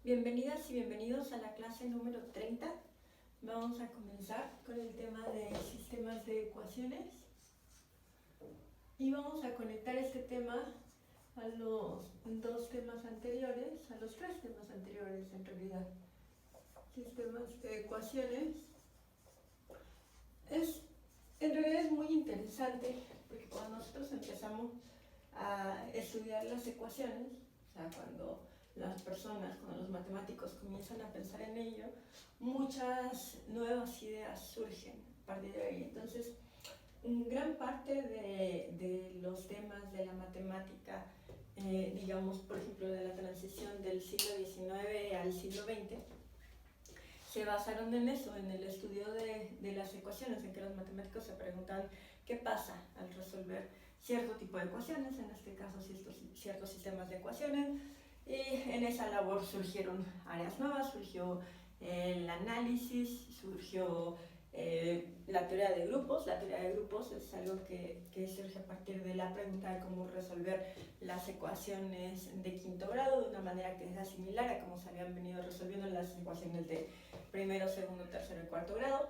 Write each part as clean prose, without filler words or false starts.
Bienvenidas y bienvenidos a la clase número 30. Vamos a comenzar con el tema de sistemas de ecuaciones y vamos a conectar este tema a los dos temas anteriores, a los tres temas anteriores en realidad. Sistemas de ecuaciones en realidad es muy interesante porque cuando nosotros empezamos a estudiar las ecuaciones, o sea, cuando las personas, cuando los matemáticos comienzan a pensar en ello, muchas nuevas ideas surgen a partir de ahí. Entonces, gran parte de los temas de la matemática, digamos, por ejemplo, de la transición del siglo XIX al siglo XX, se basaron en eso, en el estudio de las ecuaciones, en que los matemáticos se preguntan qué pasa al resolver cierto tipo de ecuaciones, en este caso ciertos sistemas de ecuaciones, y en esa labor surgieron áreas nuevas, surgió el análisis, surgió la teoría de grupos. La teoría de grupos es algo que surge a partir de la pregunta de cómo resolver las ecuaciones de quinto grado de una manera que sea similar a cómo se habían venido resolviendo las ecuaciones de primero, segundo, tercero y cuarto grado.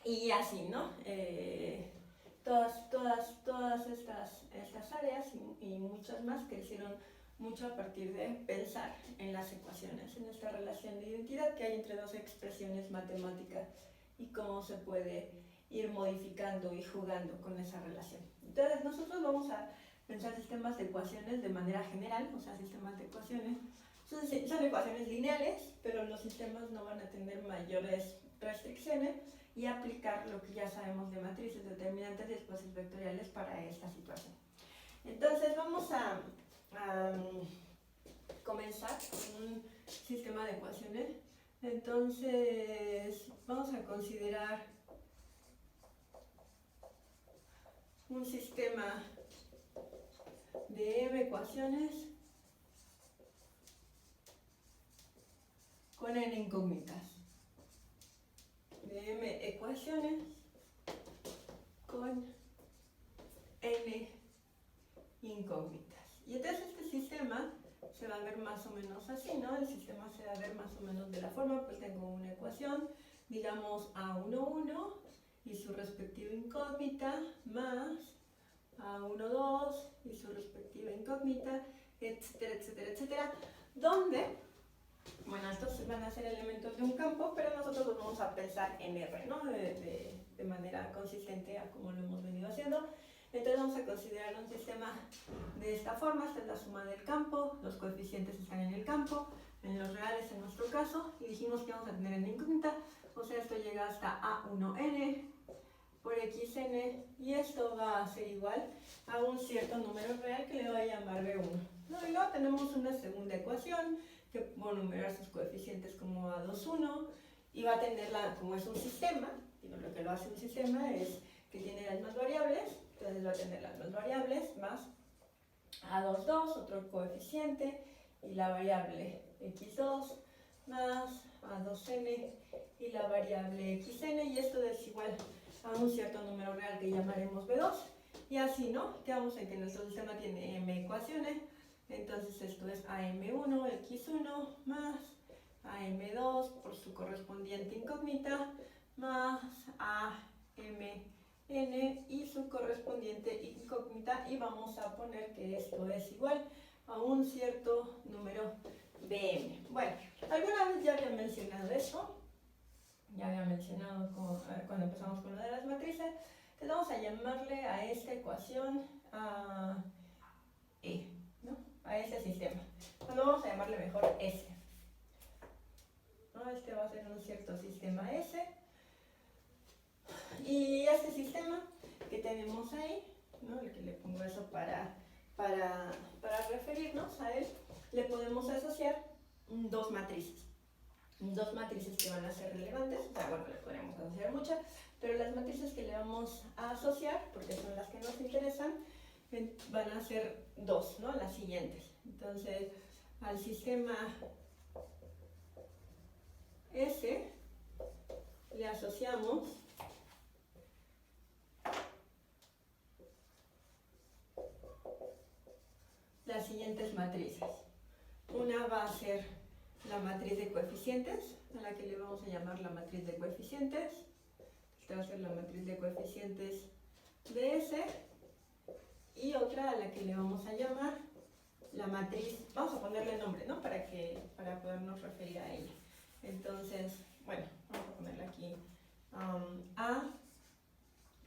Y así, ¿no? Todas estas áreas y muchas más crecieron mucho a partir de pensar en las ecuaciones, en esta relación de identidad que hay entre dos expresiones matemáticas y cómo se puede ir modificando y jugando con esa relación. Entonces nosotros vamos a pensar sistemas de ecuaciones de manera general, o sea, sistemas de ecuaciones. Son ecuaciones lineales, pero los sistemas no van a tener mayores restricciones y aplicar lo que ya sabemos de matrices determinantes y espacios vectoriales para esta situación. Entonces vamos a comenzar con un sistema de ecuaciones. Entonces vamos a considerar un sistema de m ecuaciones con n incógnitas. De m ecuaciones con n incógnitas. Y entonces este sistema se va a ver más o menos así, ¿no? El sistema se va a ver más o menos de la forma, pues tengo una ecuación, digamos A11 y su respectiva incógnita, más A12 y su respectiva incógnita, etcétera, etcétera, etcétera, donde, bueno, estos van a ser elementos de un campo, pero nosotros los vamos a pensar en R, ¿no? De manera consistente a como lo hemos venido haciendo. Entonces vamos a considerar un sistema de esta forma. Esta es la suma del campo, los coeficientes están en el campo, en los reales en nuestro caso, y dijimos que vamos a tener en incógnita, o sea, esto llega hasta A1n por xn, y esto va a ser igual a un cierto número real que le voy a llamar B1. ¿No? Y luego tenemos una segunda ecuación que voy a numerar sus coeficientes como A21, y va a tenerla, como es un sistema, digo, lo que lo hace un sistema es que tiene las mismas variables, entonces va a tener las mismas variables más A22, otro coeficiente, y la variable x2 más A2n y la variable xn, y esto es igual a un cierto número real que llamaremos B2, y así, ¿no? Quedamos en que nuestro sistema tiene m ecuaciones, entonces esto es AM1, x1 más AM2 por su correspondiente incógnita más AMn y su correspondiente incógnita, y vamos a poner que esto es igual a un cierto número bm. Bueno, alguna vez ya había mencionado eso, ya había mencionado cuando empezamos con lo de las matrices. Entonces vamos a llamarle a esta ecuación E, ¿no? A ese sistema. Bueno, vamos a llamarle mejor S, ¿no? Este va a ser un cierto sistema S, y este sistema que tenemos ahí, ¿no? El que le pongo eso para referirnos a él, le podemos asociar dos matrices que van a ser relevantes. O sea, bueno, le podemos asociar muchas, pero las matrices que le vamos a asociar, porque son las que nos interesan, van a ser dos, ¿no? Las siguientes. Entonces, al sistema S le asociamos las siguientes matrices. Una va a ser la matriz de coeficientes, a la que le vamos a llamar la matriz de coeficientes. Esta va a ser la matriz de coeficientes de S. Y otra a la que le vamos a llamar la matriz, vamos a ponerle nombre, ¿no? Para podernos referir a ella. Entonces, bueno, vamos a ponerle aquí. A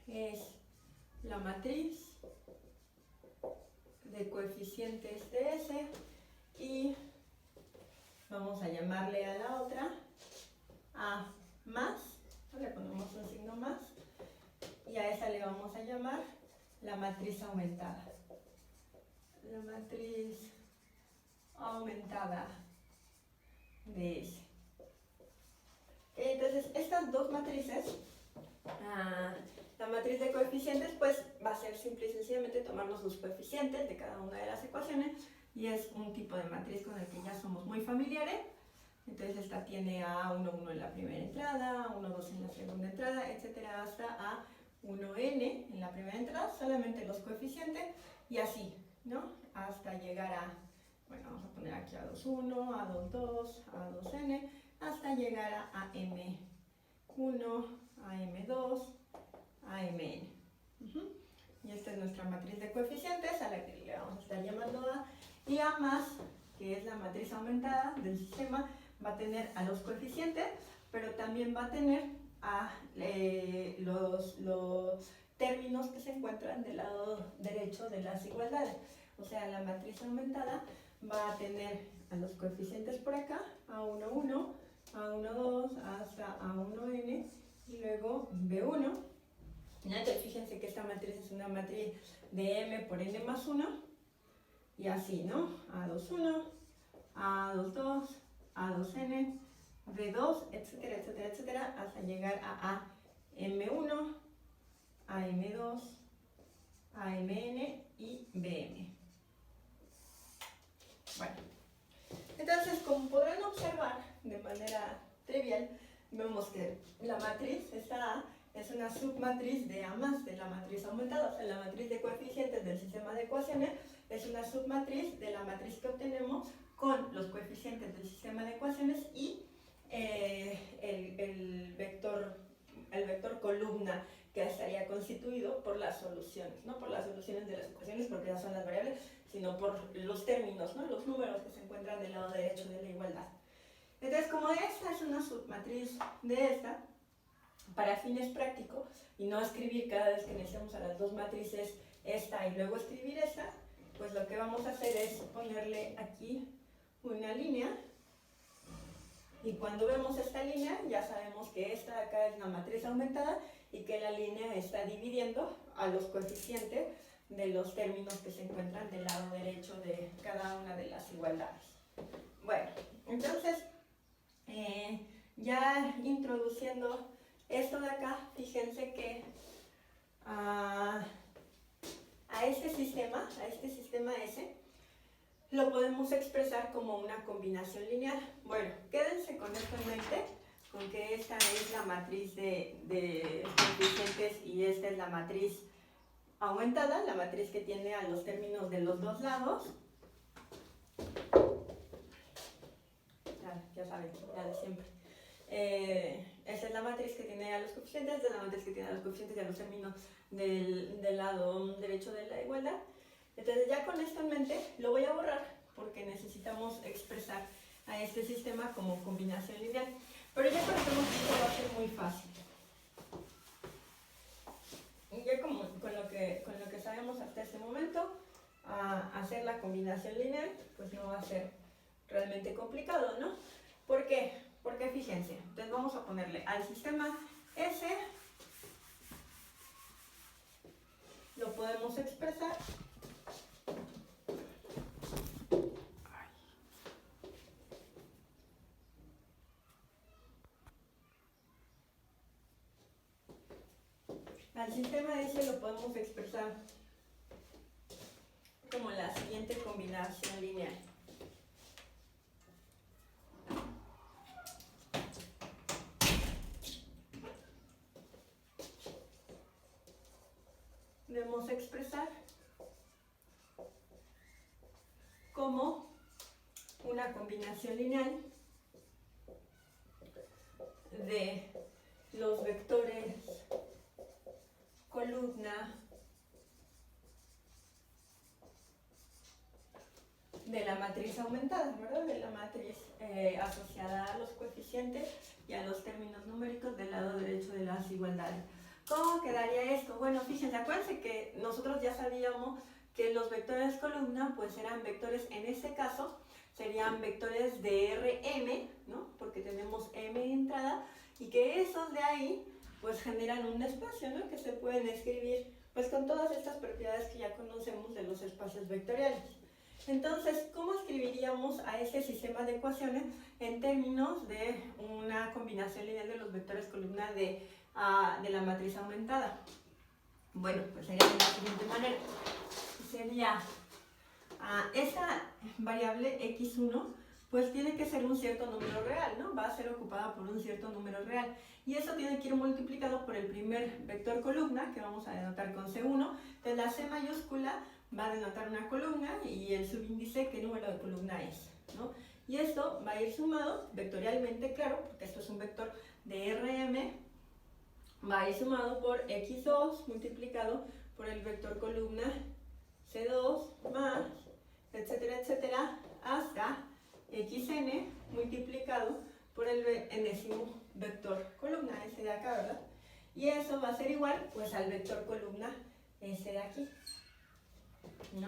es la matriz de coeficientes de S y vamos a llamarle a la otra A más, le ponemos un signo más, y a esa le vamos a llamar la matriz aumentada. La matriz aumentada de S. Entonces, estas dos matrices, la matriz de coeficientes, pues va a ser simple y sencillamente tomarnos los coeficientes de cada una de las ecuaciones, y es un tipo de matriz con el que ya somos muy familiares. Entonces esta tiene A11 en la primera entrada, A12 en la segunda entrada, etcétera, hasta A1n en la primera entrada, solamente los coeficientes, y así, ¿no? Hasta llegar a, bueno, vamos a poner aquí A21, A22, A2n, hasta llegar a AM1, AM2, AMN. Y esta es nuestra matriz de coeficientes, a la que le vamos a estar llamando A. Y A más, que es la matriz aumentada del sistema, va a tener a los coeficientes, pero también va a tener a los términos que se encuentran del lado derecho de las igualdades. O sea, la matriz aumentada va a tener a los coeficientes por acá, A11, A12, hasta A1n, y luego B1. Entonces, fíjense que esta matriz es una matriz de m por n más 1, y así, ¿no? A21, A22, A2n, B2, etcétera, etcétera, etcétera, hasta llegar a AM1, AM2, AMN y BM. Bueno, entonces, como podrán observar de manera trivial, vemos que la matriz, esta A, es una submatriz de A más, de la matriz aumentada. O sea, la matriz de coeficientes del sistema de ecuaciones es una submatriz de la matriz que obtenemos con los coeficientes del sistema de ecuaciones y el vector columna, que estaría constituido por las soluciones, no por las soluciones de las ecuaciones, porque ya son las variables, sino por los términos, ¿no? Los números que se encuentran del lado derecho de la igualdad. Entonces, como esta es una submatriz de esta, para fines prácticos, y no escribir cada vez que necesitamos a las dos matrices esta y luego escribir esta, pues lo que vamos a hacer es ponerle aquí una línea, y cuando vemos esta línea ya sabemos que esta de acá es la matriz aumentada y que la línea está dividiendo a los coeficientes de los términos que se encuentran del lado derecho de cada una de las igualdades. Bueno, entonces ya introduciendo esto de acá, fíjense que a este sistema S, lo podemos expresar como una combinación lineal. Bueno, quédense con esto en mente, con que esta es la matriz de coeficientes y esta es la matriz aumentada, la matriz que tiene a los términos de los dos lados. Ya saben, ya de siempre. Esta es la matriz que tiene a los coeficientes, esta es la matriz que tiene a los coeficientes y a los términos del lado derecho de la igualdad. Entonces, ya con esto en mente, lo voy a borrar porque necesitamos expresar a este sistema como combinación lineal. Pero ya conocemos que esto va a ser muy fácil. Y ya con lo que sabemos hasta este momento, hacer la combinación lineal, pues no va a ser realmente complicado, ¿no? ¿Por qué? Porque fíjense, entonces vamos a ponerle al sistema S, lo podemos expresar como la siguiente combinación lineal. Debemos expresar como una combinación lineal de los vectores columna de la matriz aumentada, ¿verdad? De la matriz asociada a los coeficientes y a los términos numéricos del lado derecho de las igualdades. ¿Cómo quedaría esto? Bueno, fíjense, acuérdense que nosotros ya sabíamos que los vectores columna pues eran vectores, en este caso serían vectores de Rm, ¿no? Porque tenemos m entrada y que esos de ahí pues generan un espacio, ¿no? Que se pueden escribir pues con todas estas propiedades que ya conocemos de los espacios vectoriales. Entonces, ¿cómo escribiríamos a este sistema de ecuaciones en términos de una combinación lineal de los vectores columna de la matriz aumentada? Bueno, pues sería de la siguiente manera. Sería esa variable x1 pues tiene que ser un cierto número real, ¿no? Va a ser ocupada por un cierto número real. Y eso tiene que ir multiplicado por el primer vector columna, que vamos a denotar con C1. Entonces la C mayúscula va a denotar una columna y el subíndice qué número de columna es, ¿no? Y esto va a ir sumado vectorialmente, claro, porque esto es un vector de Rm, va a ir sumado por x2 multiplicado por el vector columna C2 más, etcétera, etcétera, hasta xn multiplicado por el enésimo vector columna, ese de acá, ¿verdad? Y eso va a ser igual pues al vector columna ese de aquí, ¿no?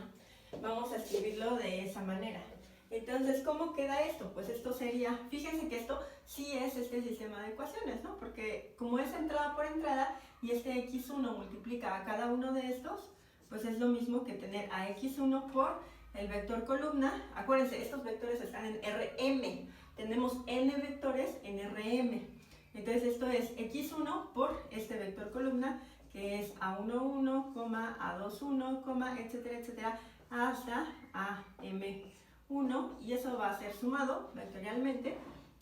Vamos a escribirlo de esa manera. Entonces, ¿cómo queda esto? Pues esto sería, fíjense que esto sí es este sistema de ecuaciones, ¿no? Porque como es entrada por entrada y este x1 multiplica a cada uno de estos, pues es lo mismo que tener a x1 por el vector columna. Acuérdense, estos vectores están en Rm. Tenemos n vectores en Rm. Entonces esto es x1 por este vector columna, que es a11, a21, etcétera, etcétera, hasta am1. Y eso va a ser sumado vectorialmente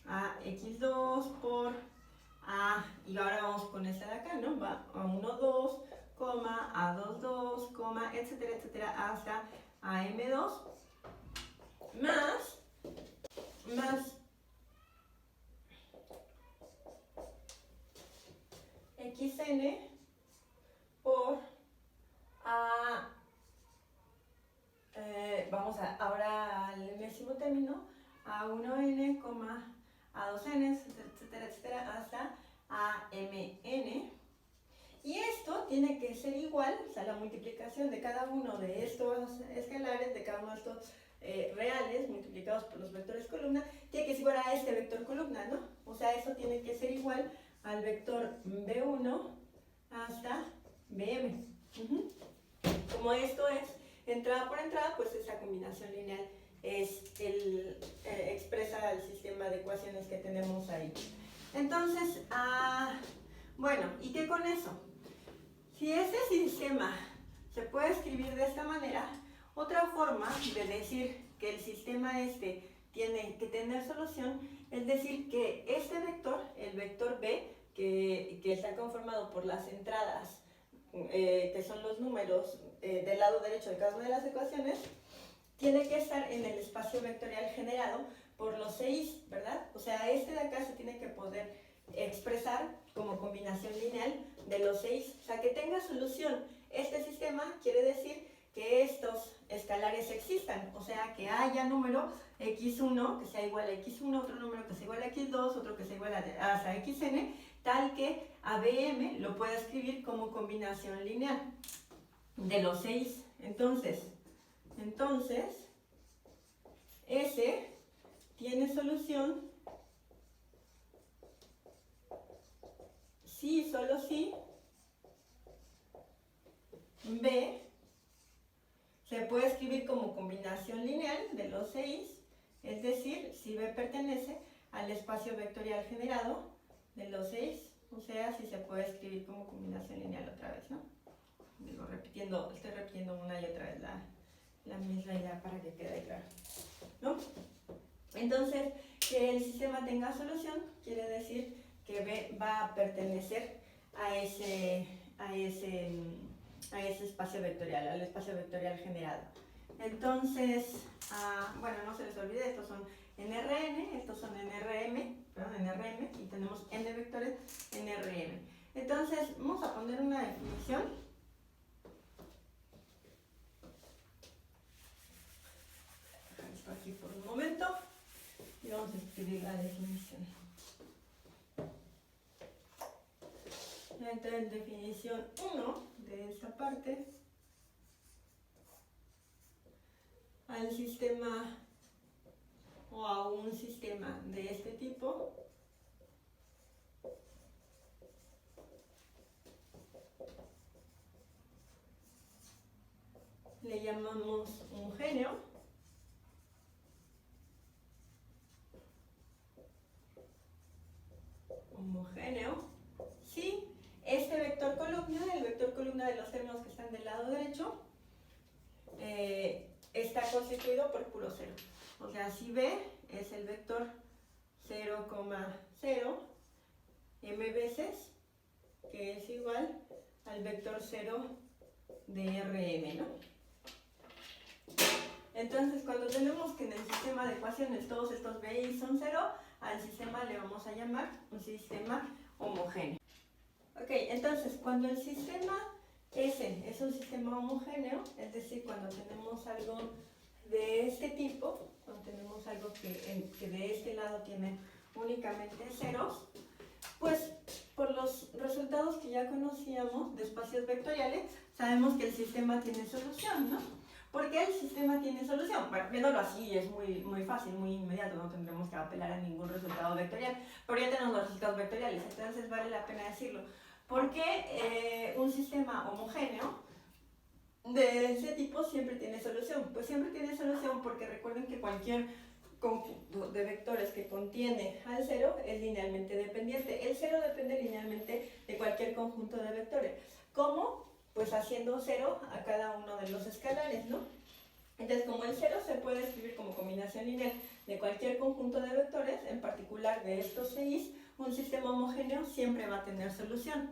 a x2 por y ahora vamos con esta de acá, ¿no? Va a 1,2, a22, etcétera, etcétera, hasta am2 más xn por vamos ahora al enésimo término, a1n, a2n, etcétera, etcétera, hasta amn. Y esto tiene que ser igual, o sea, la multiplicación de cada uno de estos escalares, de cada uno de estos reales multiplicados por los vectores columna, tiene que ser igual a este vector columna, ¿no? O sea, eso tiene que ser igual al vector b1 hasta bm. Como esto es entrada por entrada, pues esa combinación lineal es expresa el sistema de ecuaciones que tenemos ahí. Entonces, bueno, ¿y qué con eso? Si este sistema se puede escribir de esta manera, otra forma de decir que el sistema tiene que tener solución es decir que este vector, el vector b, que está conformado por las entradas, que son los números del lado derecho de cada una de las ecuaciones, tiene que estar en el espacio vectorial generado por los 6, ¿verdad? O sea, este de acá se tiene que poder expresar como combinación lineal de los 6, o sea, que tenga solución. Este sistema quiere decir que estos escalares existan, o sea, que haya número x1 que sea igual a x1, otro número que sea igual a x2, otro que sea igual a xn, tal que a bm lo pueda escribir como combinación lineal de los 6. Entonces, S tiene solución si, solo si, B se puede escribir como combinación lineal de los 6, es decir, si B pertenece al espacio vectorial generado de los 6, o sea, si se puede escribir como combinación lineal otra vez, ¿no? Digo, estoy repitiendo una y otra vez la misma idea para que quede claro, ¿no? Entonces, que el sistema tenga solución quiere decir que B va a pertenecer a ese espacio vectorial, al espacio vectorial generado. Entonces, bueno, no se les olvide, estos son en Rn, estos son en Rm, perdón, en Rm y tenemos n vectores en Rm. Entonces, vamos a poner una definición. Esto aquí por un momento y vamos a escribir la definición. Entonces, definición 1 de esta parte. Al sistema o a un sistema de este tipo le llamamos homogéneo. Si este vector columna, el vector columna de los términos que están del lado derecho, está constituido por puro cero. O sea, si B es el vector 0,0 m veces, que es igual al vector 0 de Rm, ¿no? Entonces, cuando tenemos que en el sistema de ecuaciones todos estos BI son 0, al sistema le vamos a llamar un sistema homogéneo. Ok, entonces, cuando el sistema S es un sistema homogéneo, es decir, cuando tenemos algo de este tipo, cuando tenemos algo que de este lado tiene únicamente ceros, pues por los resultados que ya conocíamos de espacios vectoriales, sabemos que el sistema tiene solución, ¿no? ¿Por qué el sistema tiene solución? Bueno, viéndolo así es muy fácil, muy inmediato, no tendremos que apelar a ningún resultado vectorial, pero ya tenemos los resultados vectoriales, entonces vale la pena decirlo. ¿Por qué un sistema homogéneo de ese tipo siempre tiene solución? Pues siempre tiene solución porque recuerden que cualquier conjunto de vectores que contiene al cero es linealmente dependiente. El cero depende linealmente de cualquier conjunto de vectores. ¿Cómo? Pues haciendo cero a cada uno de los escalares, ¿no? Entonces, como el cero se puede escribir como combinación lineal de cualquier conjunto de vectores, en particular de estos 6, un sistema homogéneo siempre va a tener solución.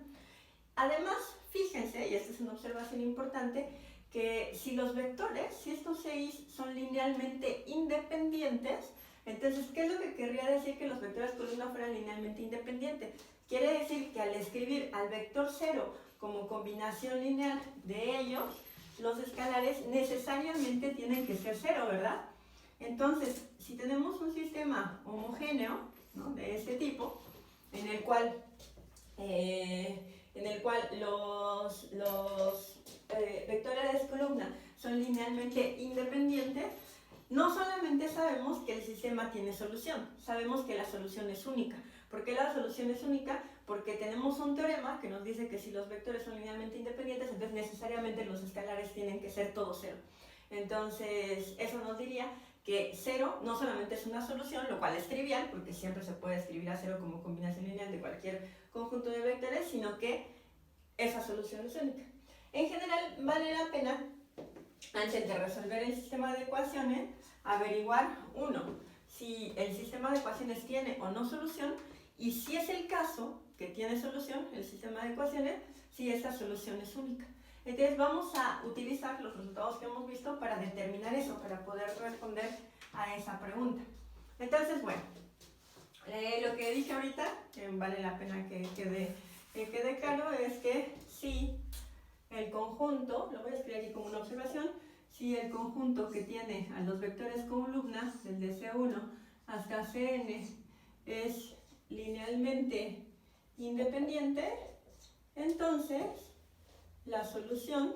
Además, fíjense, y esta es una observación importante, que si los vectores, si estos 6 son linealmente independientes, entonces, ¿qué es lo que querría decir que los vectores columna fueran linealmente independientes? Quiere decir que al escribir al vector 0 como combinación lineal de ellos, los escalares necesariamente tienen que ser 0, ¿verdad? Entonces, si tenemos un sistema homogéneo, ¿no?, de este tipo, en el cual los vectores de columna son linealmente independientes, no solamente sabemos que el sistema tiene solución, sabemos que la solución es única. ¿Por qué la solución es única? Porque tenemos un teorema que nos dice que si los vectores son linealmente independientes, entonces necesariamente los escalares tienen que ser todos 0. Entonces, eso nos diría que 0 no solamente es una solución, lo cual es trivial, porque siempre se puede escribir a 0 como combinación lineal de cualquier conjunto de vectores, sino que esa solución es única. En general, vale la pena, antes de resolver el sistema de ecuaciones, averiguar, si el sistema de ecuaciones tiene o no solución, y si es el caso que tiene solución, el sistema de ecuaciones, si esa solución es única. Entonces vamos a utilizar los resultados que hemos visto para determinar eso, para poder responder a esa pregunta. Entonces, bueno, lo que dije ahorita, vale la pena que quede claro, es que si el conjunto, lo voy a escribir aquí como una observación, si el conjunto que tiene a los vectores columna, desde C1 hasta Cn, es linealmente independiente, entonces la solución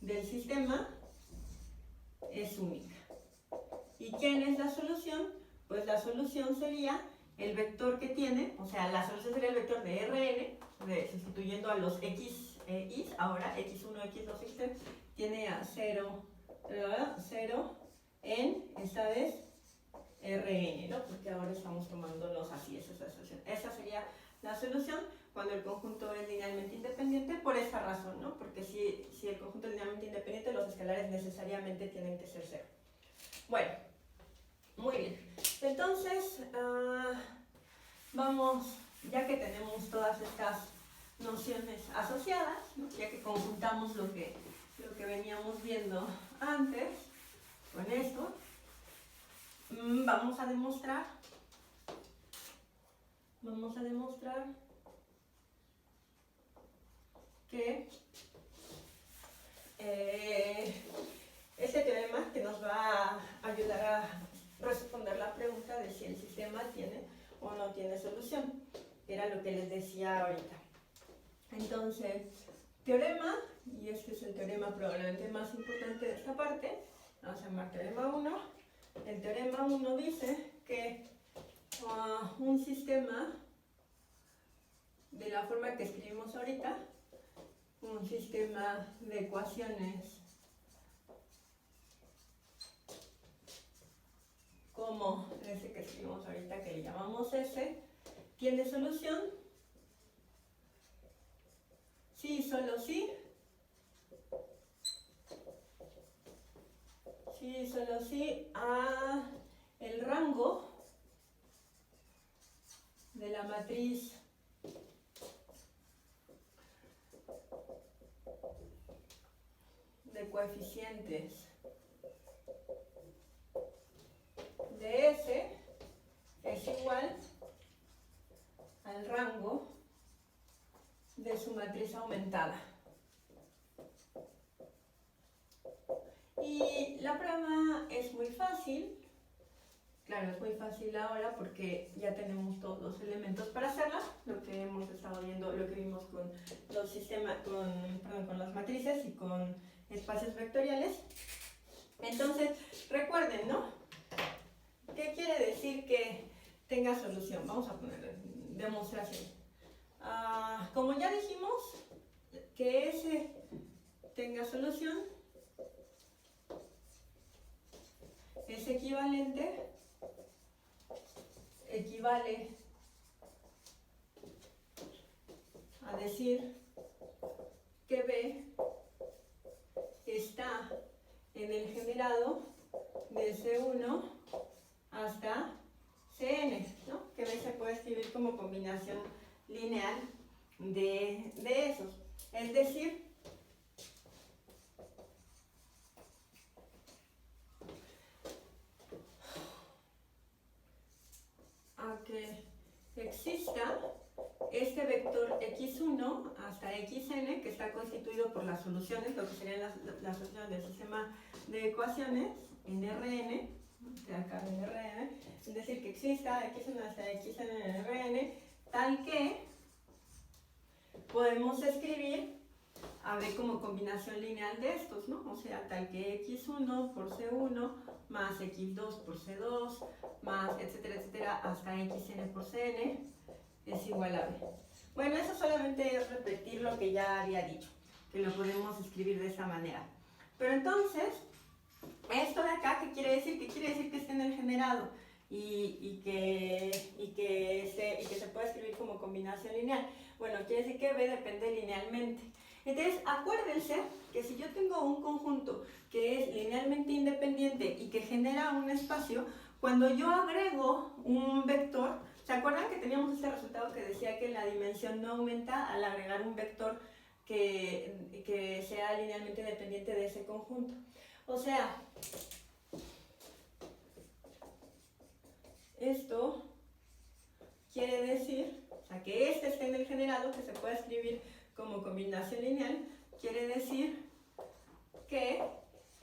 del sistema es única. ¿Y quién es la solución? Pues la solución sería el vector que tiene, o sea, la solución sería el vector de Rn, sustituyendo a los x, ahora x1, x2, x3, tiene a 0 en, esta vez, Rn, ¿no? Porque ahora estamos tomándolos así, esa es la solución. Esa sería la solución cuando el conjunto es linealmente independiente, por esta razón, ¿no? Porque si el conjunto es linealmente independiente, los escalares necesariamente tienen que ser 0. Bueno, muy bien. Entonces, vamos, ya que tenemos todas estas nociones asociadas, ¿no?, ya que conjuntamos lo que veníamos viendo antes con esto, vamos a demostrar que este teorema que nos va a ayudar a responder la pregunta de si el sistema tiene o no tiene solución. Era lo que les decía ahorita. Entonces, teorema, y este es el teorema probablemente más importante de esta parte, vamos a llamar teorema 1. El teorema 1 dice que un sistema de la forma que escribimos ahorita, un sistema de ecuaciones como ese que escribimos ahorita, que le llamamos S, ¿tiene solución? Sí, solo sí. Sí, solo sí a el rango de la matriz de coeficientes de S es igual al rango de su matriz aumentada. Y la prueba es muy fácil. Claro, es muy fácil ahora porque ya tenemos todos los elementos para hacerla, lo que hemos estado viendo, lo que vimos con los sistemas, con las matrices y con espacios vectoriales. Entonces, recuerden, ¿no? ¿Qué quiere decir que tenga solución? Vamos a poner demostración. Como ya dijimos, que S tenga solución es equivale a decir que B está en el generado de C1 hasta Cn, ¿no? Que B se puede escribir como combinación lineal de esos. Es decir, a que exista este vector x1 hasta xn, que está constituido por las soluciones, lo que serían las soluciones del sistema de ecuaciones en Rn, de acá en Rn, es decir, que exista x1 hasta xn en Rn, tal que podemos escribir a B como combinación lineal de estos, ¿no? O sea, tal que x1 por c1 más x2 por c2 más etcétera, etcétera, hasta xn por cn es igual a B. Bueno, eso solamente es repetir lo que ya había dicho, que lo podemos escribir de esa manera. Pero entonces, esto de acá, ¿qué quiere decir? ¿Qué quiere decir que esté en el generado? Y que se puede escribir como combinación lineal. Bueno, quiere decir que B depende linealmente. Entonces, acuérdense que si yo tengo un conjunto que es linealmente independiente y que genera un espacio, cuando yo agrego un vector, ¿se acuerdan que teníamos este resultado que decía que la dimensión no aumenta al agregar un vector que sea linealmente dependiente de ese conjunto? O sea, esto quiere decir, o sea, que este esté en el generado, que se puede escribir como combinación lineal, quiere decir que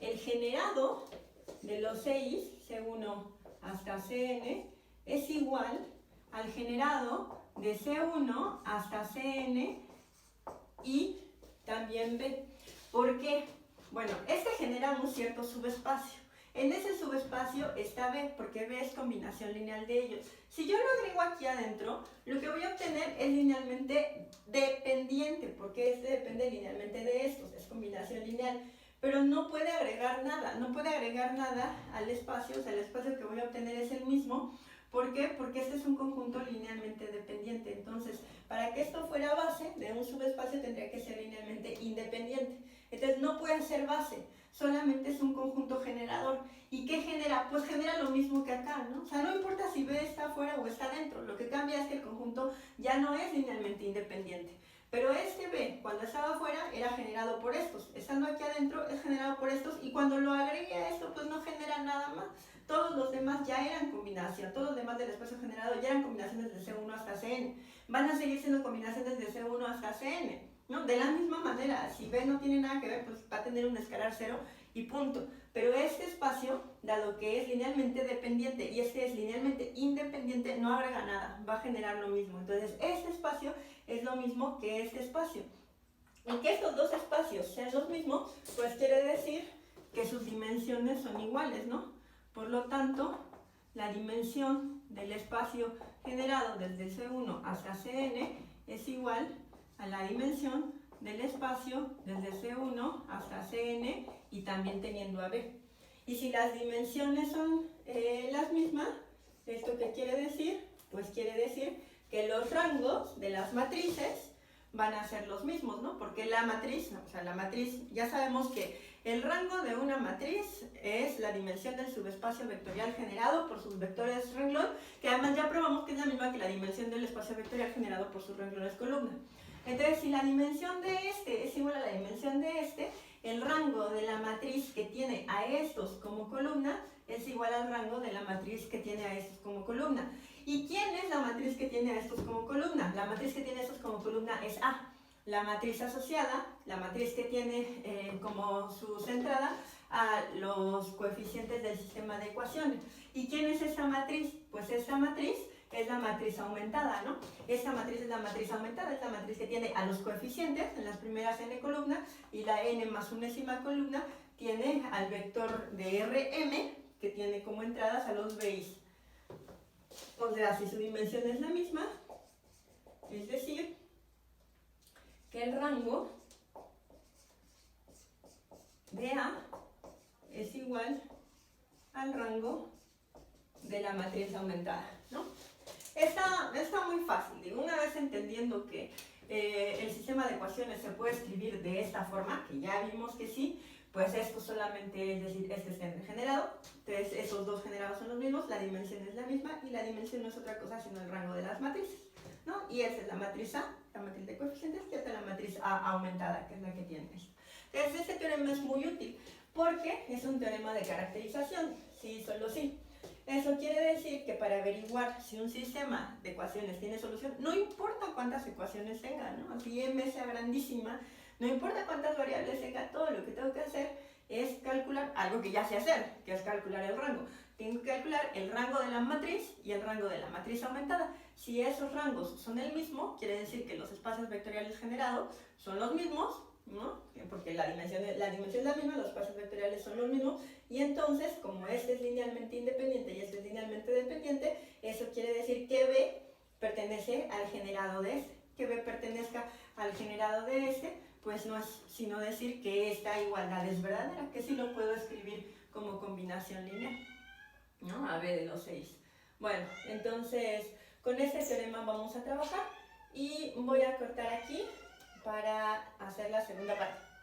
el generado de los 6, C1 hasta Cn, es igual al generado de C1 hasta Cn y también B. ¿Por qué? Bueno, este genera un cierto subespacio. En ese subespacio está B, porque B es combinación lineal de ellos. Si yo lo agrego aquí adentro, lo que voy a obtener es linealmente dependiente, porque este depende linealmente de estos, es combinación lineal. Pero no puede agregar nada al espacio, o sea, el espacio que voy a obtener es el mismo. ¿Por qué? Porque este es un conjunto linealmente dependiente. Entonces, para que esto fuera base de un subespacio tendría que ser linealmente independiente. Entonces, no puede ser base, solamente es un conjunto generador. ¿Y qué genera? Pues genera lo mismo que acá, ¿no? O sea, no importa si B está afuera o está dentro, lo que cambia es que el conjunto ya no es linealmente independiente. Pero este B, cuando estaba afuera, era generado por estos. Estando aquí adentro, es generado por estos. Y cuando lo agregué a esto, pues no genera nada más. Todos todos los demás ya eran combinación, todos los demás del espacio generado ya eran combinaciones de C1 hasta Cn. Van a seguir siendo combinaciones de C1 hasta Cn, ¿no? De la misma manera, si B no tiene nada que ver, pues va a tener un escalar 0 y punto. Pero este espacio, dado que es linealmente dependiente y este es linealmente independiente, no agrega nada, va a generar lo mismo. Entonces, este espacio es lo mismo que este espacio. Y que estos dos espacios sean los mismos, pues quiere decir que sus dimensiones son iguales, ¿no? Por lo tanto, la dimensión del espacio generado desde C1 hasta Cn es igual a la dimensión del espacio desde C1 hasta Cn y también teniendo a B. Y si las dimensiones son las mismas, ¿esto qué quiere decir? Pues quiere decir que los rangos de las matrices van a ser los mismos, ¿no? Porque la matriz, ya sabemos que el rango de una matriz es la dimensión del subespacio vectorial generado por sus vectores renglón, que además ya probamos que es la misma que la dimensión del espacio vectorial generado por sus renglones columna. Entonces, si la dimensión de este es igual a la dimensión de este, el rango de la matriz que tiene a estos como columna es igual al rango de la matriz que tiene a estos como columna. ¿Y quién es la matriz que tiene a estos como columna? La matriz que tiene a estos como columna es A. La matriz asociada, la matriz que tiene como su centrada a los coeficientes del sistema de ecuaciones. ¿Y quién es esa matriz? Pues esa matriz es la matriz aumentada, ¿no? Esa matriz es la matriz aumentada, es la matriz que tiene a los coeficientes en las primeras n columnas y la n más unésima columna tiene al vector de Rm que tiene como entradas a los BIs. O sea, si su dimensión es la misma, es decir, que el rango de A es igual al rango de la matriz aumentada, ¿no? Está muy fácil, digo, una vez entendiendo que el sistema de ecuaciones se puede escribir de esta forma, que ya vimos que sí, pues esto solamente es decir, este es generado, entonces esos dos generados son los mismos, la dimensión es la misma y la dimensión no es otra cosa sino el rango de las matrices, ¿no? Y esa es la matriz A, la matriz de coeficientes, y esta es la matriz A aumentada, que es la que tiene esto. Entonces este teorema es muy útil porque es un teorema de caracterización, sí, solo sí. Eso quiere decir que para averiguar si un sistema de ecuaciones tiene solución, no importa cuántas ecuaciones tenga, ¿no? Así m sea grandísima, no importa cuántas variables tenga, todo lo que tengo que hacer es calcular algo que ya sé hacer, que es calcular el rango. Tengo que calcular el rango de la matriz y el rango de la matriz aumentada. Si esos rangos son el mismo, quiere decir que los espacios vectoriales generados son los mismos, ¿no? Porque la dimensión es la misma, los espacios vectoriales son los mismos, y entonces, como este es linealmente independiente y este es linealmente dependiente, eso quiere decir que B pertenece al generado de este. Que B pertenezca al generado de este, pues no es sino decir que esta igualdad es verdadera, que sí lo puedo escribir como combinación lineal, ¿no? A B de los 6. Bueno, entonces, con este teorema vamos a trabajar y voy a cortar aquí para hacer la segunda parte.